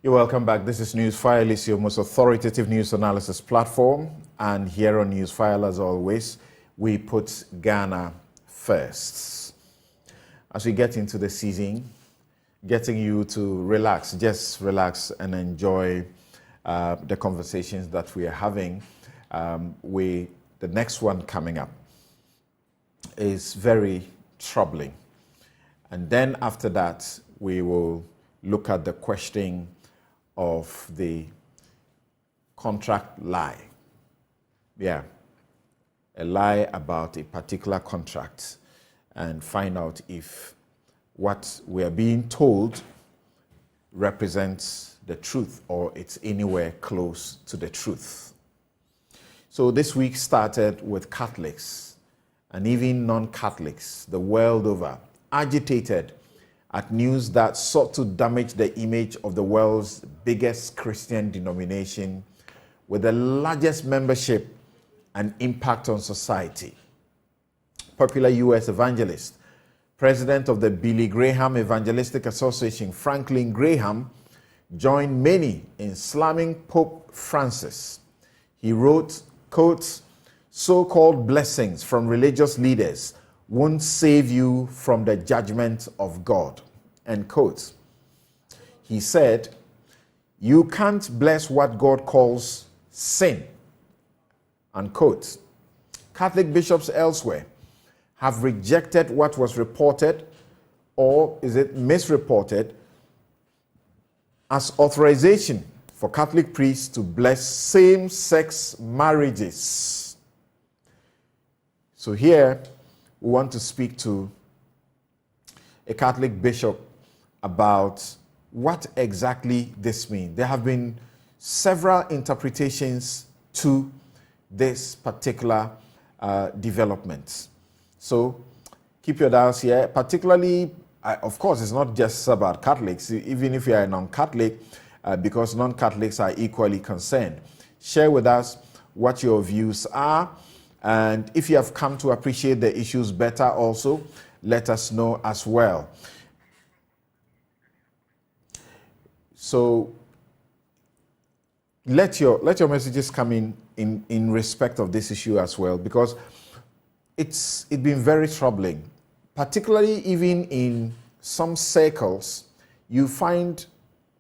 You're welcome back. This is Newsfile. It's your most authoritative news analysis platform. And here on Newsfile, as always, we put Ghana first. As we get into the season, getting you to relax, just relax and enjoy the conversations that we are having. The next one coming up is very troubling. And then after that, we will look at the question of the contract lie. Yeah, a lie about a particular contract, and find out if what we are being told represents the truth or it's anywhere close to the truth. So this week started with Catholics and even non-Catholics the world over agitated at news that sought to damage the image of the world's biggest Christian denomination with the largest membership and impact on society. Popular U.S. evangelist, president of the Billy Graham Evangelistic Association, Franklin Graham, joined many in slamming Pope Francis. He wrote, quote, "So-called blessings from religious leaders won't save you from the judgment of God," end quote. He said, "You can't bless what God calls sin," unquote. Catholic bishops elsewhere have rejected what was reported, or is it misreported, as authorization for Catholic priests to bless same-sex marriages. So here, we want to speak to a Catholic bishop about what exactly this means. There have been several interpretations to this particular development. So keep your dials here, particularly, of course, it's not just about Catholics, even if you are a non-Catholic, because non-Catholics are equally concerned. Share with us what your views are. And if you have come to appreciate the issues better also, let us know as well. So let your messages come in respect of this issue as well, because it's been very troubling, particularly even in some circles. You find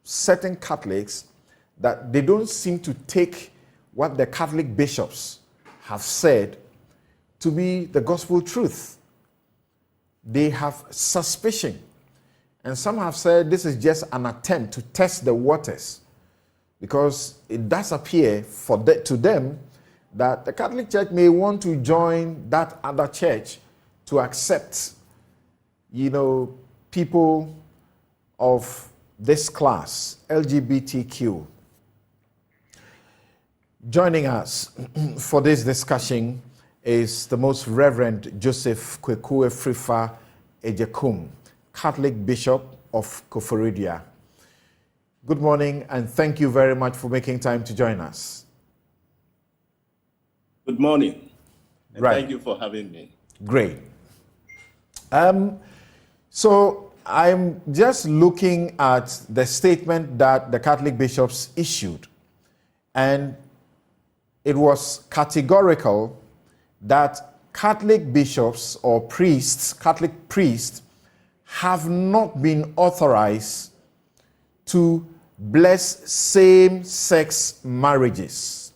certain Catholics that they don't seem to take what the Catholic bishops have said to be the gospel truth. They have suspicion. And some have said this is just an attempt to test the waters, because it does appear to them that the Catholic Church may want to join that other church to accept, people of this class, LGBTQ. Joining us for this discussion is the Most Reverend Joseph Kwekue Frifa Ejekum, Catholic Bishop of Koforidua. Good morning, and thank you very much for making time to join us. Good morning, and thank you for having me. Great. So I'm just looking at the statement that the Catholic bishops issued, and it was categorical that Catholic bishops or priests, Catholic priests, have not been authorized to bless same-sex marriages.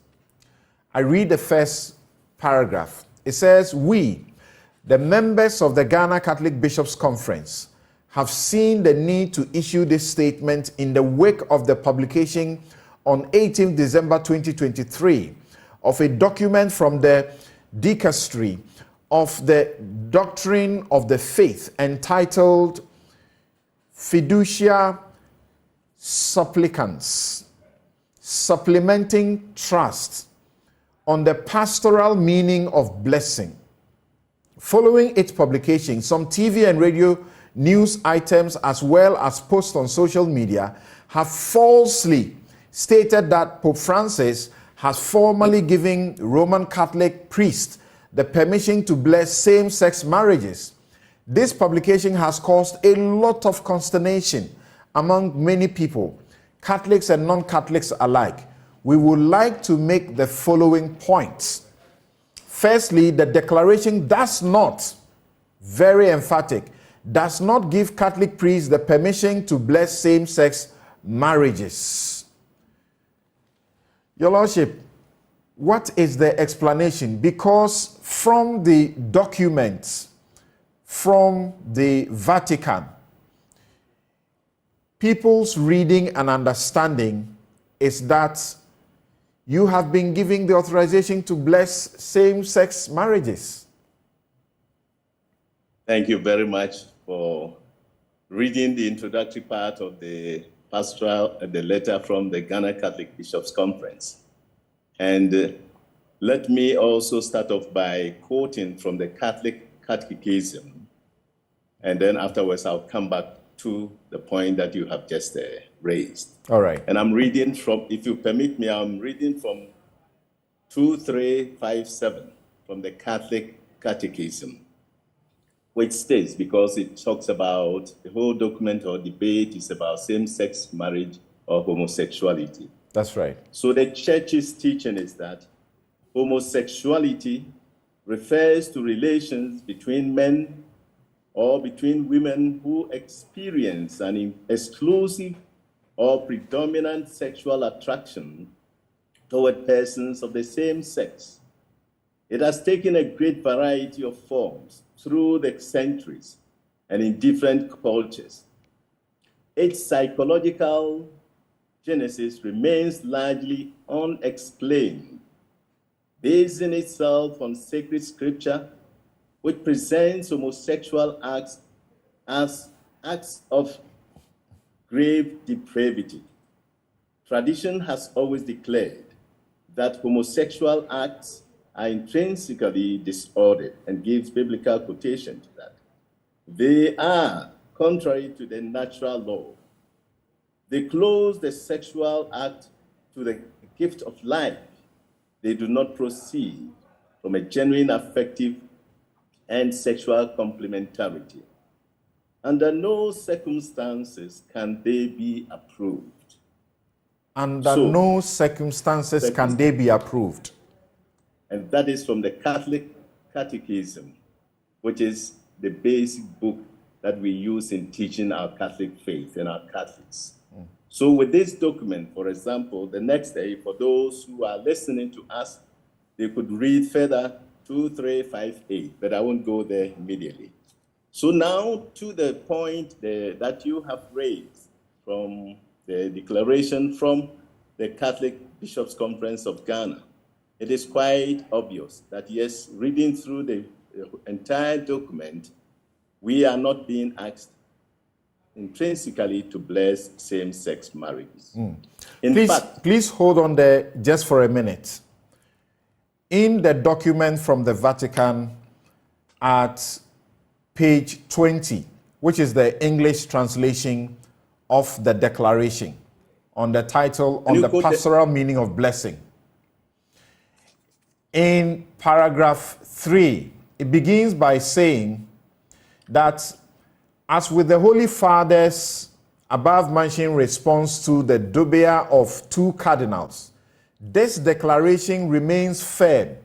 I read the first paragraph. It says, "We, the members of the Ghana Catholic Bishops' Conference, have seen the need to issue this statement in the wake of the publication on 18 December 2023 of a document from the Dicastery of the Doctrine of the Faith entitled Fiducia Supplicans, Supplementing Trust on the Pastoral Meaning of Blessing. Following its publication, some TV and radio news items as well as posts on social media have falsely stated that Pope Francis has formally given Roman Catholic priests the permission to bless same-sex marriages. This publication has caused a lot of consternation among many people, Catholics and non-Catholics alike, we would like to make the following points. Firstly, the declaration does not, very emphatic, does not give Catholic priests the permission to bless same-sex marriages. Your Lordship, what is the explanation? Because from the documents from the Vatican, people's reading and understanding is that you have been giving the authorization to bless same-sex marriages. Thank you very much for reading the introductory part of the pastoral, the letter from the Ghana Catholic Bishops' Conference. And let me also start off by quoting from the Catholic Catechism. And then afterwards, I'll come back to the point that you have just raised. All right. And I'm reading from, if you permit me, I'm reading from 2357 from the Catholic Catechism, which states, because it talks about the whole document or debate is about same-sex marriage or homosexuality. That's right. So the church's teaching is that homosexuality refers to relations between men or between women who experience an exclusive or predominant sexual attraction toward persons of the same sex. It has taken a great variety of forms through the centuries and in different cultures. Its psychological genesis remains largely unexplained, basing itself on sacred scripture, which presents homosexual acts as acts of grave depravity. Tradition has always declared that homosexual acts are intrinsically disordered and gives biblical quotation to that. They are contrary to the natural law. They close the sexual act to the gift of life. They do not proceed from a genuine affective and sexual complementarity. Under no circumstances can they be approved. Under no circumstances can they be approved. And that is from the Catholic Catechism, which is the basic book that we use in teaching our Catholic faith and our Catholics. So with this document, for example, the next day, for those who are listening to us, they could read further 2358, but I won't go there immediately. So now to the point that you have raised from the declaration from the Catholic Bishops' Conference of Ghana, it is quite obvious that, yes, reading through the entire document, we are not being asked intrinsically to bless same-sex marriages. Please hold on there just for a minute. In the document from the Vatican at page 20, which is the English translation of the declaration, on the title, on the pastoral meaning of blessing. In paragraph 3, it begins by saying that as with the Holy Father's above-mentioned response to the dubia of two cardinals, this declaration remains firm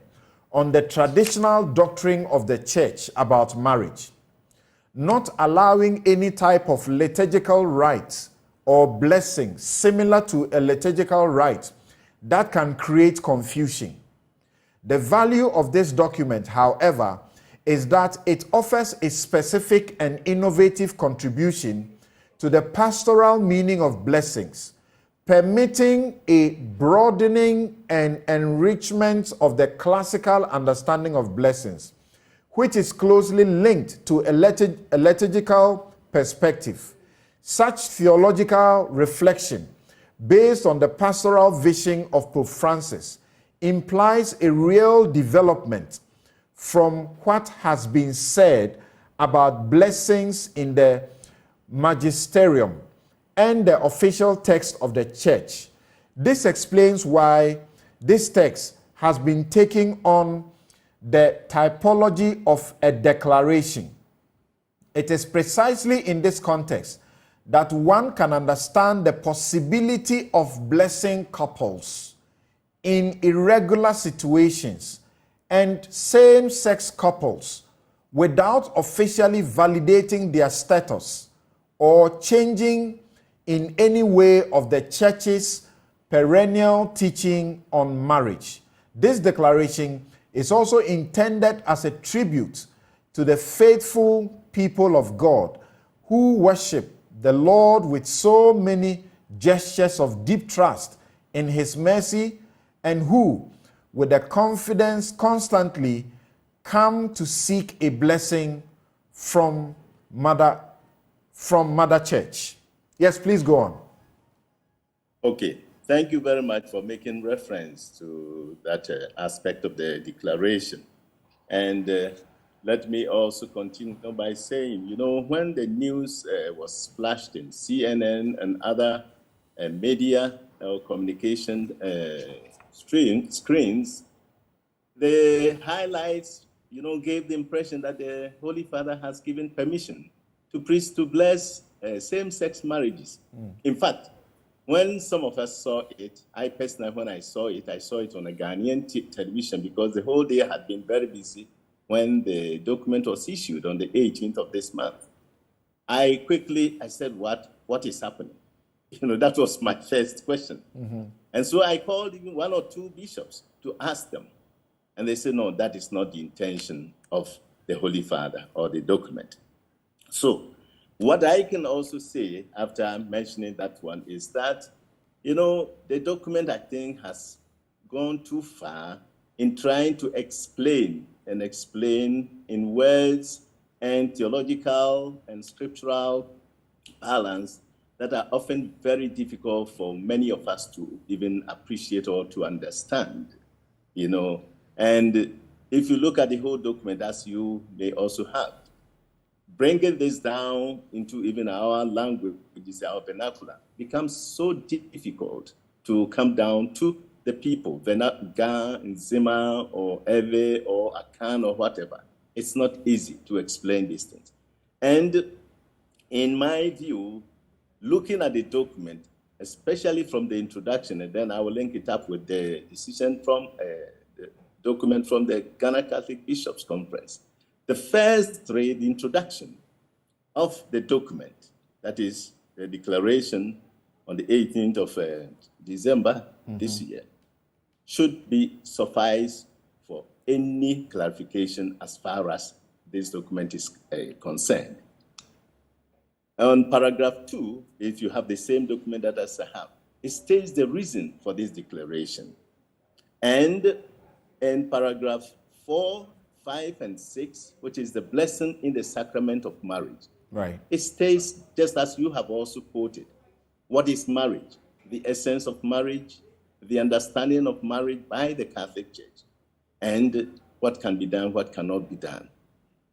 on the traditional doctrine of the Church about marriage, not allowing any type of liturgical rite or blessing similar to a liturgical rite that can create confusion. The value of this document, however, is that it offers a specific and innovative contribution to the pastoral meaning of blessings, permitting a broadening and enrichment of the classical understanding of blessings, which is closely linked to a liturgical perspective. Such theological reflection, based on the pastoral vision of Pope Francis, implies a real development from what has been said about blessings in the magisterium and the official text of the Church. This explains why this text has been taking on the typology of a declaration. It is precisely in this context that one can understand the possibility of blessing couples in irregular situations and same-sex couples without officially validating their status or changing in any way of the church's perennial teaching on marriage. This declaration is also intended as a tribute to the faithful people of God who worship the Lord with so many gestures of deep trust in His mercy, and who, with a confidence, constantly come to seek a blessing from Mother Church. Yes, please go on. Okay, thank you very much for making reference to that aspect of the declaration. And let me also continue by saying, you know, when the news was splashed in CNN and other media or communication screens, the highlights, you know, gave the impression that the Holy Father has given permission to priests to bless same-sex marriages. In fact, when some of us saw it, I personally, when I saw it on a Ghanaian television because the whole day had been very busy when the document was issued on the 18th of this month. I said, what is happening? You know, that was my first question. And so I called even one or two bishops to ask them. And they said, no, that is not the intention of the Holy Father or the document. So what I can also say after mentioning that one is that, you know, the document, I think, has gone too far in trying to explain in words and theological and scriptural balance that are often very difficult for many of us to even appreciate or to understand, you know. And if you look at the whole document, as you may also have, bringing this down into even our language, which is our vernacular, becomes so difficult to come down to the people, Ga, Nzima, or Eve, or Akan, or whatever. It's not easy to explain these things. And in my view, looking at the document, especially from the introduction, and then I will link it up with the decision from the document from the Ghana Catholic Bishops' Conference. The first three, the introduction of the document, that is the declaration on the 18th of December this year, should be suffice for any clarification as far as this document is concerned. On paragraph 2, if you have the same document that I have, it states the reason for this declaration. And in paragraph 4, 5, and 6, which is the blessing in the sacrament of marriage, right, it states, just as you have also quoted, what is marriage, the essence of marriage, the understanding of marriage by the Catholic Church, and what can be done, what cannot be done.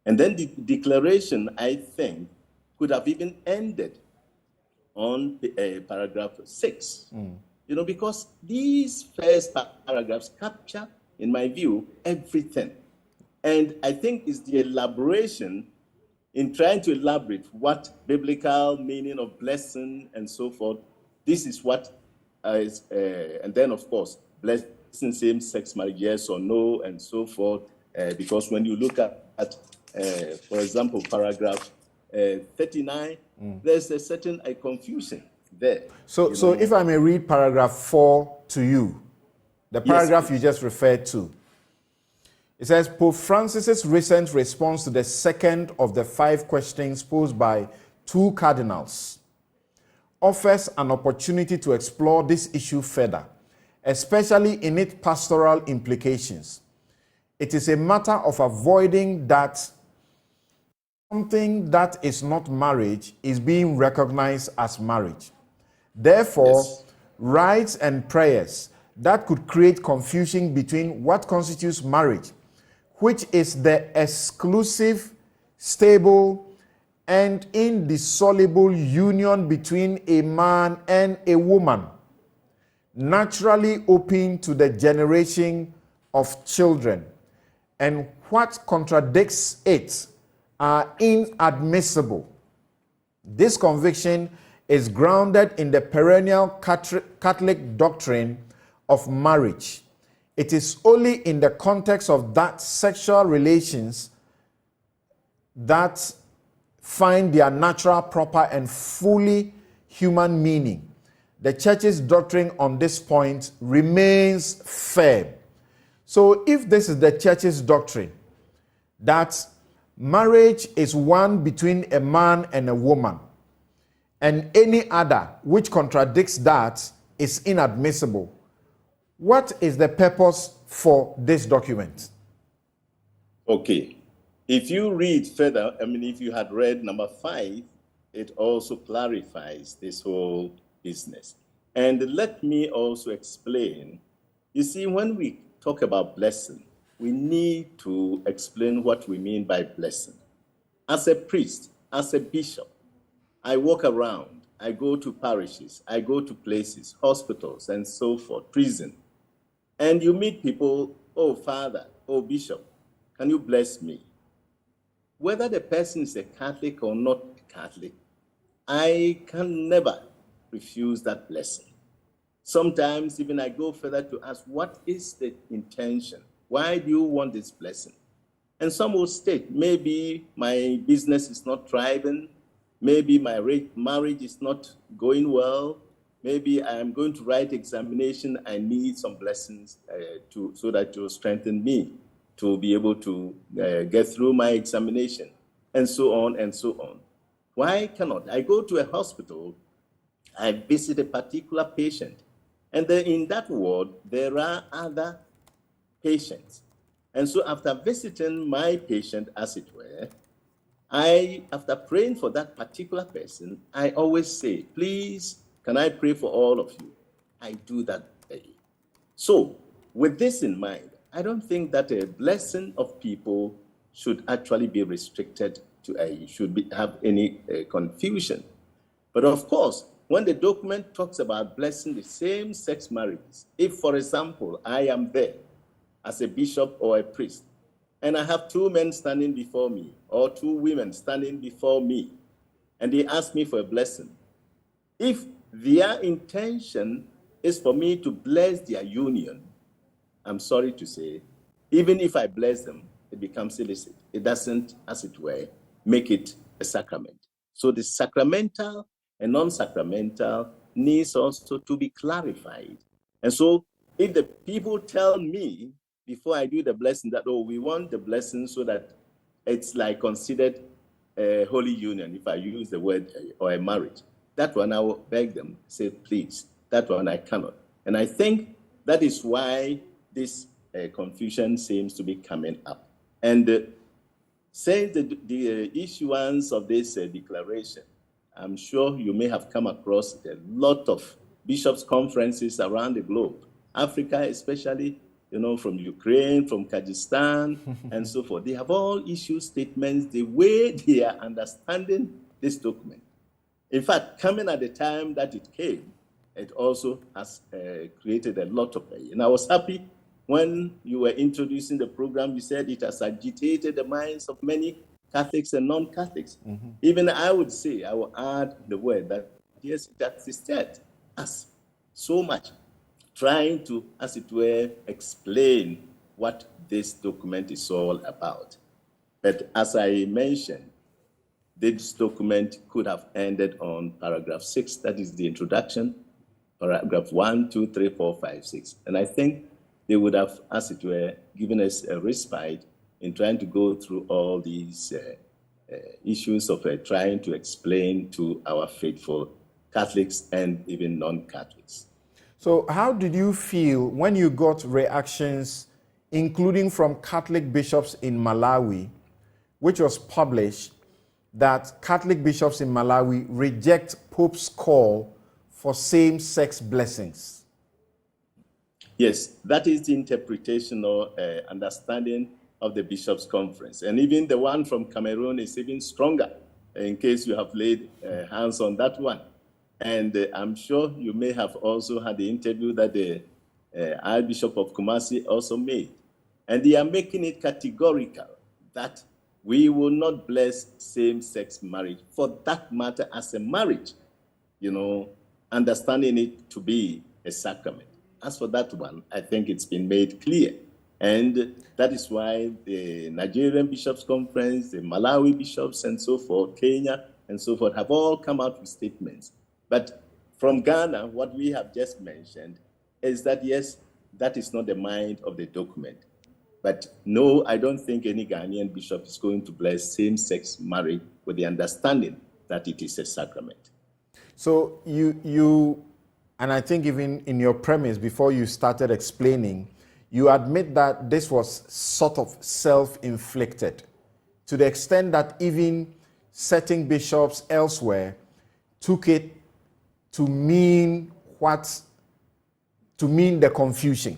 And then the declaration, I think, could have even ended on paragraph 6, you know, because these first paragraphs capture, in my view, everything. And I think it's the elaboration in trying to elaborate what biblical meaning of blessing and so forth. This is what is, and then of course, blessing same-sex marriage, yes or no, and so forth. Because when you look at for example, paragraph 39, there's a certain confusion there. So if I may read paragraph 4 to you, the paragraph you just referred to. It says, Pope Francis's recent response to the second of the 5 questions posed by 2 cardinals offers an opportunity to explore this issue further, especially in its pastoral implications. It is a matter of avoiding that something that is not marriage is being recognized as marriage. Therefore, rites and prayers that could create confusion between what constitutes marriage, which is the exclusive, stable, and indissoluble union between a man and a woman, naturally open to the generation of children, and what contradicts it are inadmissible. This conviction is grounded in the perennial Catholic doctrine of marriage. It is only in the context of that sexual relations that find their natural, proper, and fully human meaning. The church's doctrine on this point remains firm. So if this is the church's doctrine, that marriage is one between a man and a woman, and any other which contradicts that is inadmissible, what is the purpose for this document? Okay. If you read further, if you had read number 5, it also clarifies this whole business. And let me also explain. You see, when we talk about blessing, we need to explain what we mean by blessing. As a priest, as a bishop, I walk around, I go to parishes, I go to places, hospitals, and so forth, prison. And you meet people, oh, Father, oh, Bishop, can you bless me? Whether the person is a Catholic or not Catholic, I can never refuse that blessing. Sometimes even I go further to ask, what is the intention? Why do you want this blessing? And some will state, maybe my business is not thriving, maybe my marriage is not going well, maybe I am going to write examination, I need some blessings so that it will strengthen me to be able to get through my examination, and so on and so on. Why cannot? I go to a hospital, I visit a particular patient, and then in that ward, there are other patients. And so after visiting my patient, as it were, after praying for that particular person, I always say, please, can I pray for all of you? I do that daily. So with this in mind, I don't think that a blessing of people should actually be restricted to have any confusion. But of course, when the document talks about blessing the same-sex marriages, if, for example, I am there as a bishop or a priest, and I have 2 men standing before me, or 2 women standing before me, and they ask me for a blessing, if their intention is for me to bless their union, I'm sorry to say, even if I bless them, it becomes illicit. It doesn't, as it were, make it a sacrament. So the sacramental and non-sacramental needs also to be clarified. And so if the people tell me before I do the blessing that, oh, we want the blessing so that it's like considered a holy union, if I use the word, or a marriage, that one I will beg them, say, please, that one I cannot. And I think that is why this confusion seems to be coming up. And since the issuance of this declaration, I'm sure you may have come across a lot of bishops' conferences around the globe, Africa especially, from Ukraine, from Kyrgyzstan, and so forth. They have all issued statements the way they are understanding this document. In fact, coming at the time that it came, it also has created a lot of pain. And I was happy when you were introducing the program, you said it has agitated the minds of many Catholics and non-Catholics. Mm-hmm. Even I would say, I will add the word that, yes, it assisted us so much, trying to, as it were, explain what this document is all about. But as I mentioned, this document could have ended on paragraph 6, that is the introduction, paragraph 1, 2, 3, 4, 5, 6. And I think they would have, as it were, given us a respite in trying to go through all these issues of trying to explain to our faithful Catholics and even non-Catholics. So how did you feel when you got reactions, including from Catholic bishops in Malawi, which was published, that Catholic bishops in Malawi reject Pope's call for same-sex blessings? Yes, that is the interpretation or understanding of the Bishops' Conference. And even the one from Cameroon is even stronger, in case you have laid hands on that one. And I'm sure you may have also had the interview that the Archbishop of Kumasi also made. And they are making it categorical that we will not bless same-sex marriage, for that matter, as a marriage. understanding it to be a sacrament. As for that one, I think it's been made clear. And that is why the Nigerian Bishops' Conference, the Malawi bishops, and so forth, Kenya, and so forth, have all come out with statements. But from Ghana, what we have just mentioned is that, yes, that is not the mind of the document. But no, I don't think any Ghanaian bishop is going to bless same-sex marriage with the understanding that it is a sacrament. So you, and I think even in your premise, before you started explaining, you admit that this was sort of self-inflicted, to the extent that even certain bishops elsewhere took it to mean the confusion.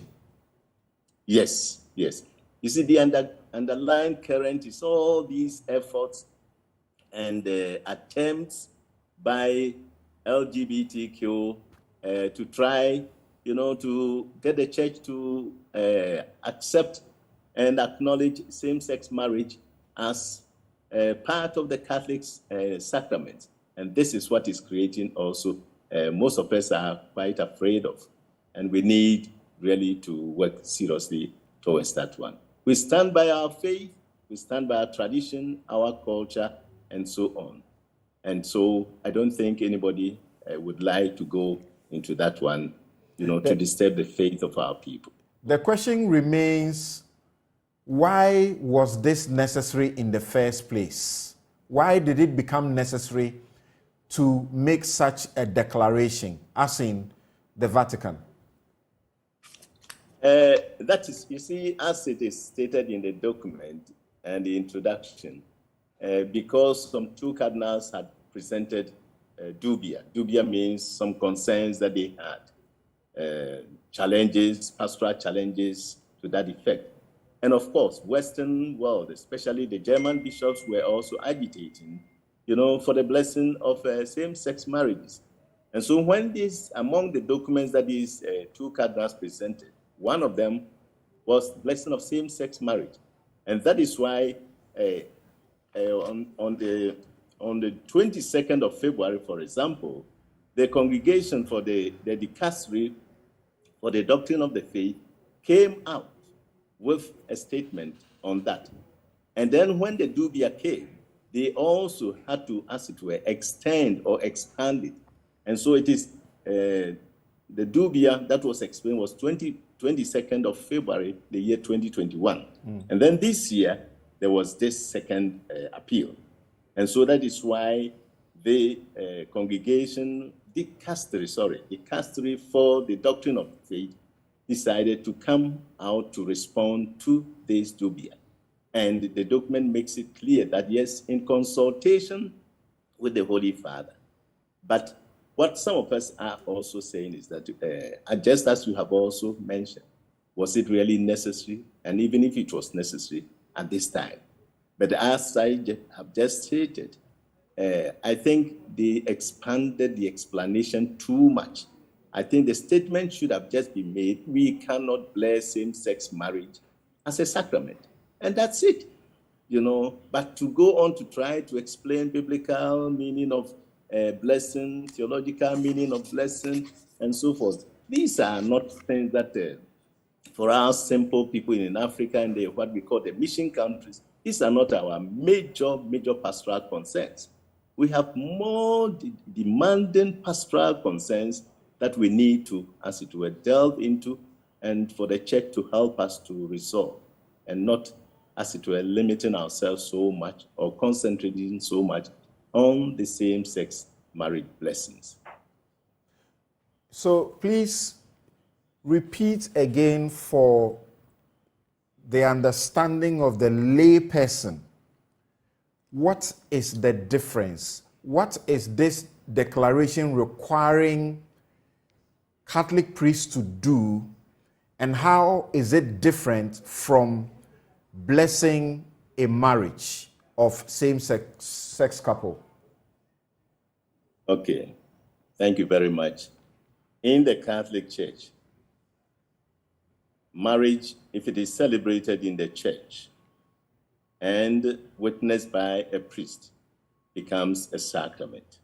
Yes, yes. You see, the underlying current is all these efforts and attempts by LGBTQ to try, to get the church to accept and acknowledge same-sex marriage as part of the Catholic sacrament. And this is what is creating also, most of us are quite afraid of. And we need really to work seriously towards that one. We stand by our faith, we stand by our tradition, our culture, and so on. And so I don't think anybody would like to go into that one, to disturb the faith of our people. The question remains, why was this necessary in the first place? Why did it become necessary to make such a declaration, as in the Vatican? That is, you see, as it is stated in the document and the introduction, because some two cardinals had presented dubia. Dubia means some concerns that they had, challenges, pastoral challenges to that effect. And of course, Western world, especially the German bishops, were also agitating, for the blessing of same-sex marriages. And so when among the documents that these two cardinals presented, one of them was blessing of same-sex marriage. And that is why on the 22nd of February, for example, the congregation for the dicastery for the doctrine of the faith came out with a statement on that. And then when the dubia came, they also had to, as it were, extend or expand it. And so it is the dubia that was explained was 22nd of February, the year 2021. And then this year, there was this second appeal. And so that is why the congregation, dicastery for the doctrine of faith, decided to come out to respond to this dubia. And the document makes it clear that, yes, in consultation with the Holy Father. But what some of us are also saying is that, just as you have also mentioned, was it really necessary? And even if it was necessary at this time. But as I have just stated, I think they expanded the explanation too much. I think the statement should have just been made, we cannot bless same-sex marriage as a sacrament. And that's it, But to go on to try to explain biblical meaning of blessing, theological meaning of blessing, and so forth, these are not things that, for our simple people in Africa and what we call the mission countries, these are not our major pastoral concerns. We have more demanding pastoral concerns that we need to, as it were, delve into, and for the church to help us to resolve, and not, as it were, limiting ourselves so much or concentrating so much on the same-sex marriage blessings. So please repeat again for the understanding of the lay person. What is the difference? What is this declaration requiring Catholic priests to do, and how is it different from blessing a marriage of same-sex couple? Okay, thank you very much. In the Catholic Church, marriage, if it is celebrated in the church and witnessed by a priest, becomes a sacrament.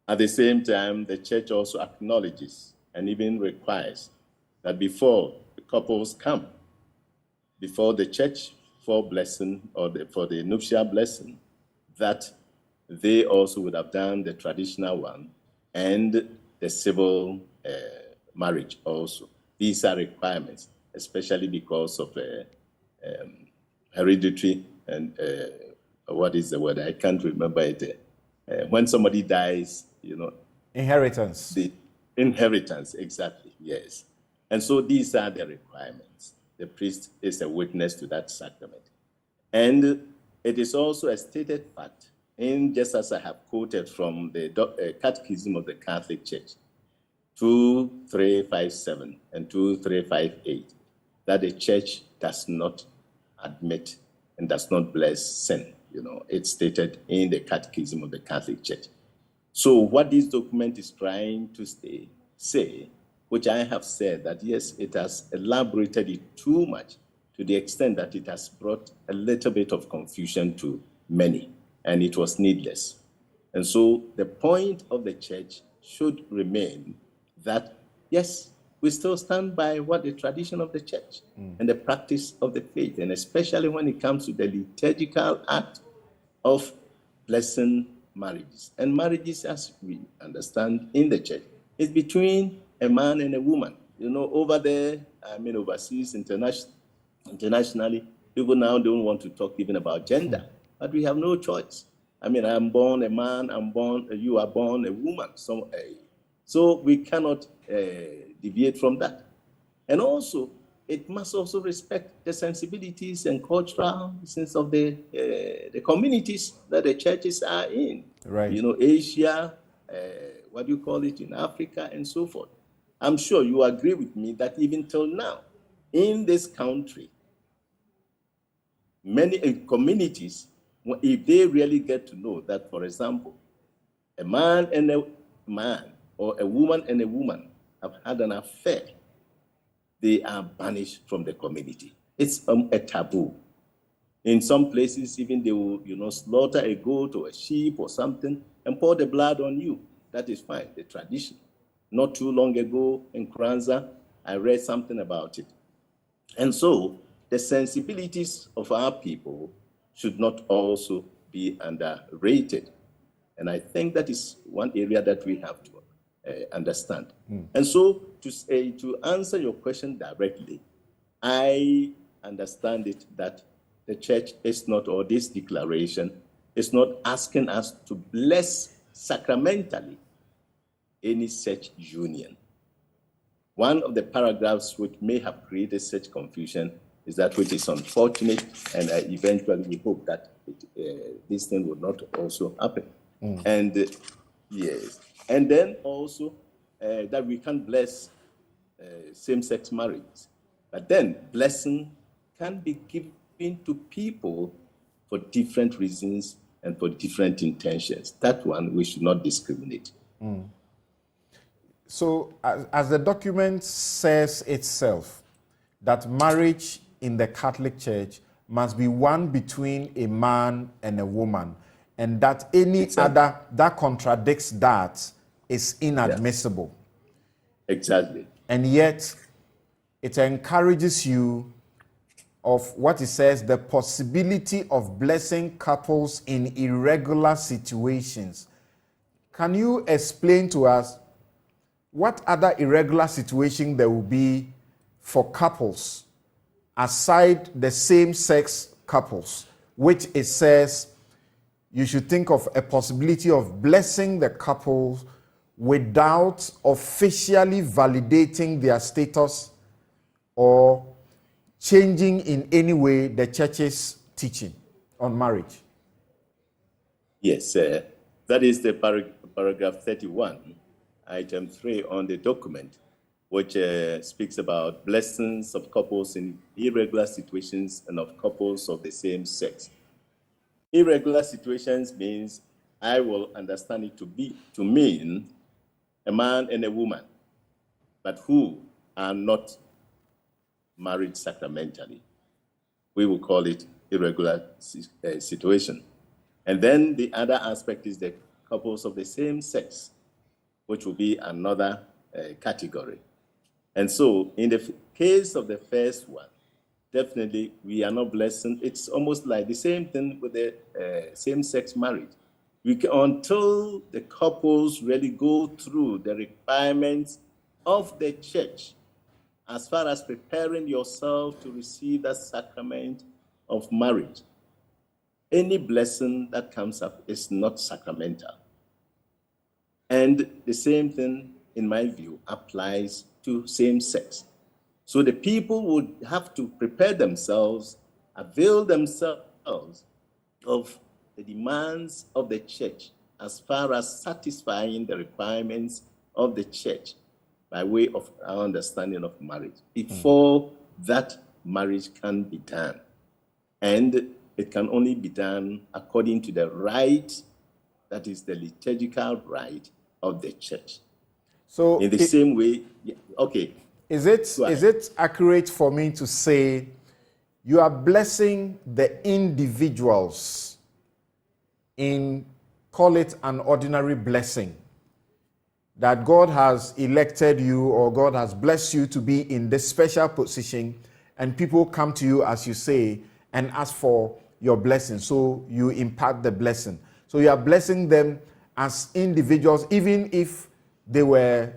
At the same time, the church also acknowledges and even requires that before the couples come before the church for blessing or for the nuptial blessing, that they also would have done the traditional one and the civil marriage also. These are requirements, especially because of hereditary and what is the word? I can't remember it. When somebody dies, Inheritance. the inheritance, exactly, yes. And so these are the requirements. The priest is a witness to that sacrament. And it is also a stated fact, just as I have quoted from the Catechism of the Catholic Church, 2357 and 2358, that the church does not admit and does not bless sin. It's stated in the Catechism of the Catholic Church. So what this document is trying to say, which I have said that yes, it has elaborated it too much to the extent that it has brought a little bit of confusion to many, and it was needless. And so the point of the church should remain that, yes, we still stand by what the tradition of the church and the practice of the faith, and especially when it comes to the liturgical act of blessing marriages. And marriages, as we understand in the church, is between a man and a woman. Over there, overseas, internationally, people now don't want to talk even about gender, but we have no choice. I'm born a man, you are born a woman. So we cannot deviate from that. And also, it must also respect the sensibilities and cultural sense of the communities that the churches are in. Right. Asia, in Africa, and so forth. I'm sure you agree with me that even till now, in this country, many communities, if they really get to know that, for example, a man and a man or a woman and a woman have had an affair, they are banished from the community. It's a taboo. In some places, even they will, slaughter a goat or a sheep or something and pour the blood on you. That is fine, the tradition. Not too long ago in Kranza, I read something about it. And so the sensibilities of our people should not also be underrated. And I think that is one area that we have to understand. And so to answer your question directly, I understand it that the church is not, or this declaration is not asking us to bless sacramentally any such union. One of the paragraphs which may have created such confusion is that which is unfortunate, and eventually we hope that this thing will not also happen. And yes, and then also that we can bless same-sex marriages, but then blessing can be given to people for different reasons and for different intentions. That one we should not discriminate. So as the document says itself, that marriage in the Catholic Church must be one between a man and a woman, and that any other that contradicts that is inadmissible. Exactly. And yet, it encourages you of what it says, the possibility of blessing couples in irregular situations. Can you explain to us what other irregular situation there will be for couples aside the same-sex couples, which it says you should think of a possibility of blessing the couples without officially validating their status or changing in any way the church's teaching on marriage? Yes, that is the paragraph 31, item 3 on the document, which speaks about blessings of couples in irregular situations and of couples of the same sex. Irregular situations means, I will understand it to mean a man and a woman, but who are not married sacramentally. We will call it irregular situation. And then the other aspect is the couples of the same sex. which will be another category. And so in the case of the first one, definitely we are not blessing. It's almost like the same thing with the same-sex marriage. Until the couples really go through the requirements of the church as far as preparing yourself to receive that sacrament of marriage, any blessing that comes up is not sacramental. And the same thing, in my view, applies to same-sex. So the people would have to prepare themselves, avail themselves of the demands of the church as far as satisfying the requirements of the church by way of our understanding of marriage before that marriage can be done. And it can only be done according to the rite, that is the liturgical rite of the church. So in the same way, okay. Is it accurate for me to say you are blessing the individuals in, call it an ordinary blessing, that God has elected you or God has blessed you to be in this special position, and people come to you, as you say, and ask for your blessing, so you impart the blessing. So you are blessing them as individuals, even if they were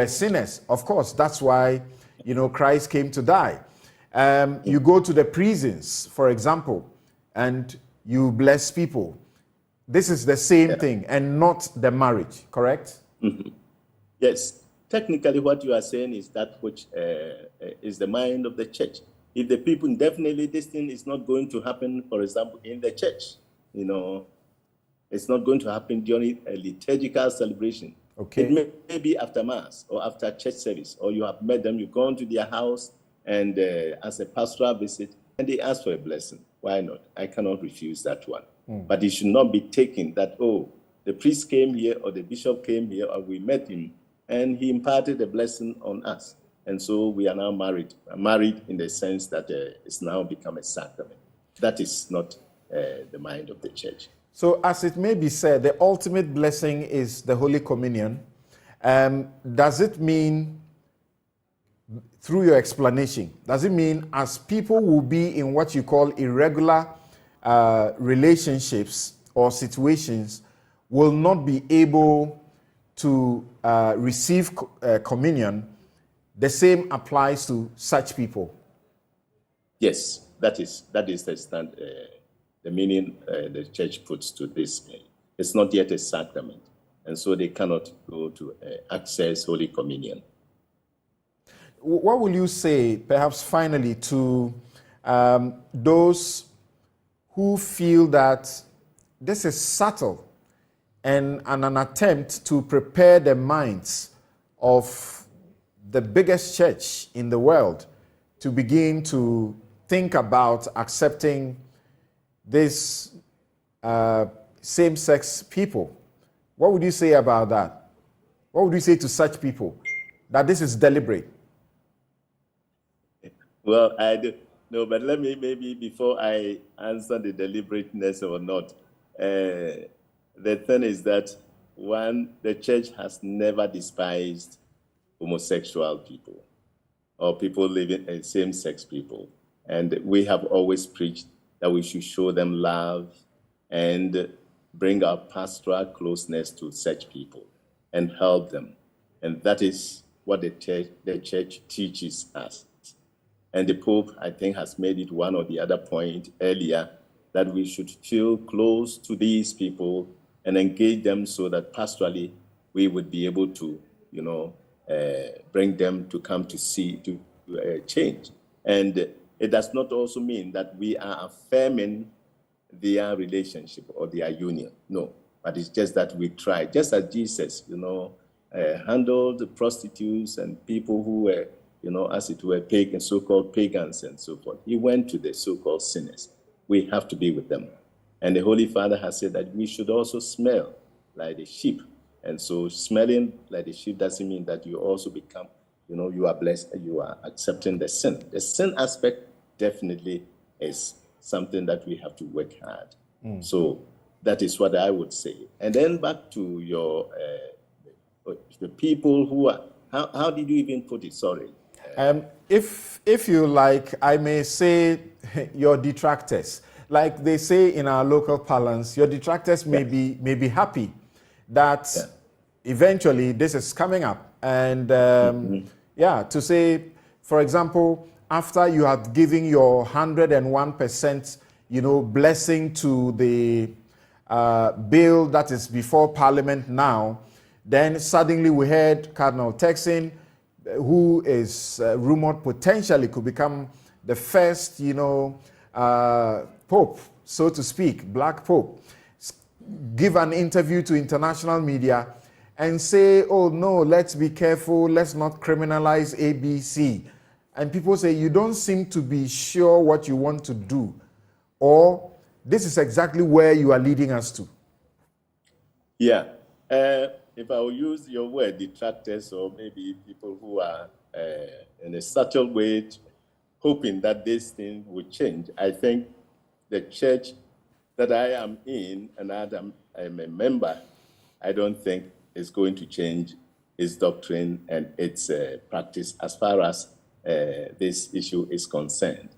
sinners. Of course, that's why, Christ came to die. You go to the prisons, for example, and you bless people. This is the same thing, and not the marriage, correct? Mm-hmm. Yes. Technically, what you are saying is that which is the mind of the church. If the people, definitely this thing is not going to happen, for example, in the church. It's not going to happen during a liturgical celebration. Okay. It may be after Mass or after church service, or you have met them, you've gone to their house and as a pastoral visit, and they ask for a blessing. Why not? I cannot refuse that one. But it should not be taken that, the priest came here or the bishop came here or we met him and he imparted a blessing on us. And so we are now married in the sense that it's now become a sacrament. That is not the mind of the church. So as it may be said, the ultimate blessing is the Holy Communion. Does it mean, through your explanation, does it mean as people will be in what you call irregular relationships or situations, will not be able to receive communion, the same applies to such people? Yes, that is the meaning the church puts to this. It's not yet a sacrament, and so they cannot go to access Holy Communion. What will you say, perhaps finally, to those who feel that this is subtle and an attempt to prepare the minds of the biggest church in the world to begin to think about accepting this same-sex people? What would you say about that? What would you say to such people, that this is deliberate? Well, I don't know, but let me, maybe before I answer the deliberateness or not, the thing is that, one, the church has never despised homosexual people or people living in same-sex people. And we have always preached that we should show them love and bring our pastoral closeness to such people and help them. And that is what the church teaches us. And the Pope, I think, has made it one or the other point earlier that we should feel close to these people and engage them so that pastorally we would be able to, bring them to come to see, to change. And it does not also mean that we are affirming their relationship or their union. No, but it's just that we try, just as Jesus, handled the prostitutes and people who were, as it were, pagan, so-called pagans and so forth. He went to the so-called sinners. We have to be with them. And the Holy Father has said that we should also smell like the sheep. And so smelling like the sheep doesn't mean that you also become, you are blessed, you are accepting the sin. The sin aspect definitely is something that we have to work hard. So that is what I would say. And then back to your the people who are, how did you even put it? Sorry. If you like, I may say your detractors. Like they say in our local parlance, your detractors may be happy that eventually this is coming up. And to say, for example, after you have given your 101%, blessing to the bill that is before Parliament now, then suddenly we heard Cardinal Turkson, who is rumored potentially could become the first, Pope, so to speak, Black Pope, give an interview to international media and say, oh no, let's be careful, let's not criminalize ABC. And people say, you don't seem to be sure what you want to do, or this is exactly where you are leading us to. Yeah. If I will use your word, detractors, or maybe people who are in a subtle way hoping that this thing will change, I think the church that I am in and I'm a member, I don't think is going to change its doctrine and its practice as far as this issue is concerned.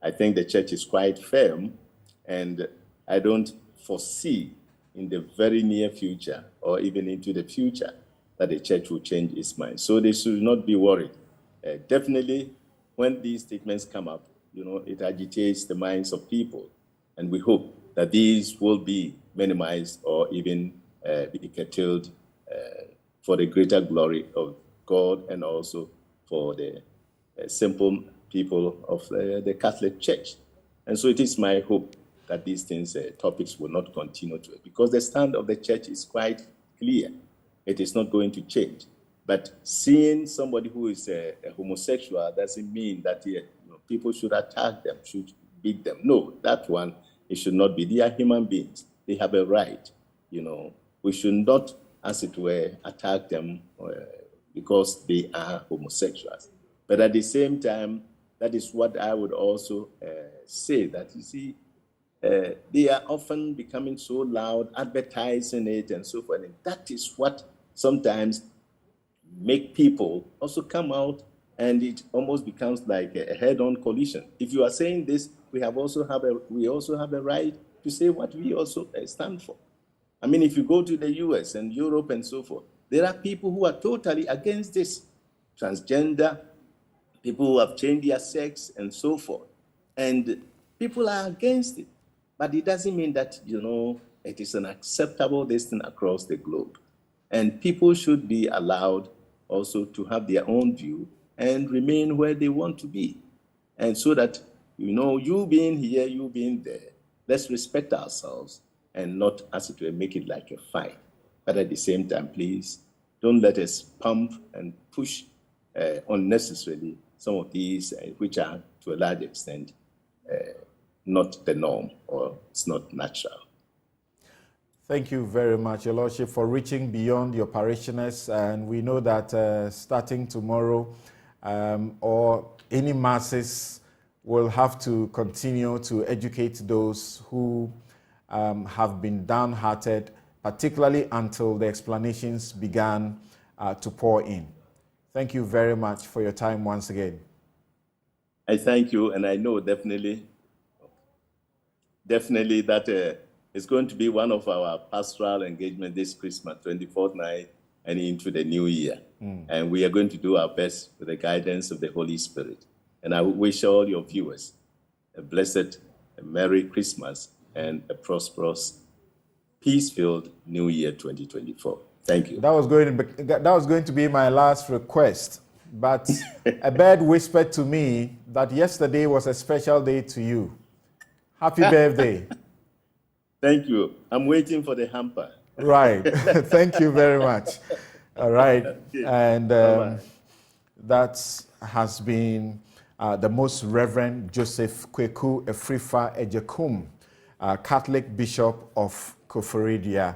I think the church is quite firm, and I don't foresee in the very near future or even into the future that the church will change its mind. So they should not be worried. Definitely, when these statements come up, it agitates the minds of people. And we hope that these will be minimized or even be curtailed for the greater glory of God and also for the simple people of the Catholic Church. And so it is my hope that these things, topics will not continue to, because the stand of the church is quite clear. It is not going to change. But seeing somebody who is a homosexual doesn't mean that people should attack them, should beat them. No, that one, it should not be. They are human beings. They have a right. We should not, as it were, attack them because they are homosexuals. But at the same time, that is what I would also say, that you see, they are often becoming so loud, advertising it and so forth. And that is what sometimes make people also come out, and it almost becomes like a head-on collision. If you are saying this, we also have a right to say what we also stand for. I mean, if you go to the US and Europe and so forth, there are people who are totally against this. Transgender, people who have changed their sex and so forth. And people are against it. But it doesn't mean that, it is an acceptable thing across the globe. And people should be allowed also to have their own view and remain where they want to be. And so that, you being here, you being there, let's respect ourselves and not, as it were, make it like a fight. But at the same time, please, don't let us pump and push unnecessarily some of these, which are, to a large extent, not the norm, or it's not natural. Thank you very much, Your Lordship, for reaching beyond your parishioners. And we know that starting tomorrow, or any masses will have to continue to educate those who have been downhearted, particularly until the explanations began to pour in. Thank you very much for your time once again. I thank you, and I know definitely that it's going to be one of our pastoral engagement this Christmas, 24th night, and into the new year. And we are going to do our best with the guidance of the Holy Spirit. And I wish all your viewers a blessed, a Merry Christmas, and a prosperous, peace-filled New Year 2024. Thank you. That was going to be my last request, but a bird whispered to me that yesterday was a special day to you. Happy birthday. Thank you. I'm waiting for the hamper. Right. Thank you very much. All right. Okay. And that has been the Most Reverend Joseph Kweku Efrifa Ejekum, Catholic Bishop of Koforidua.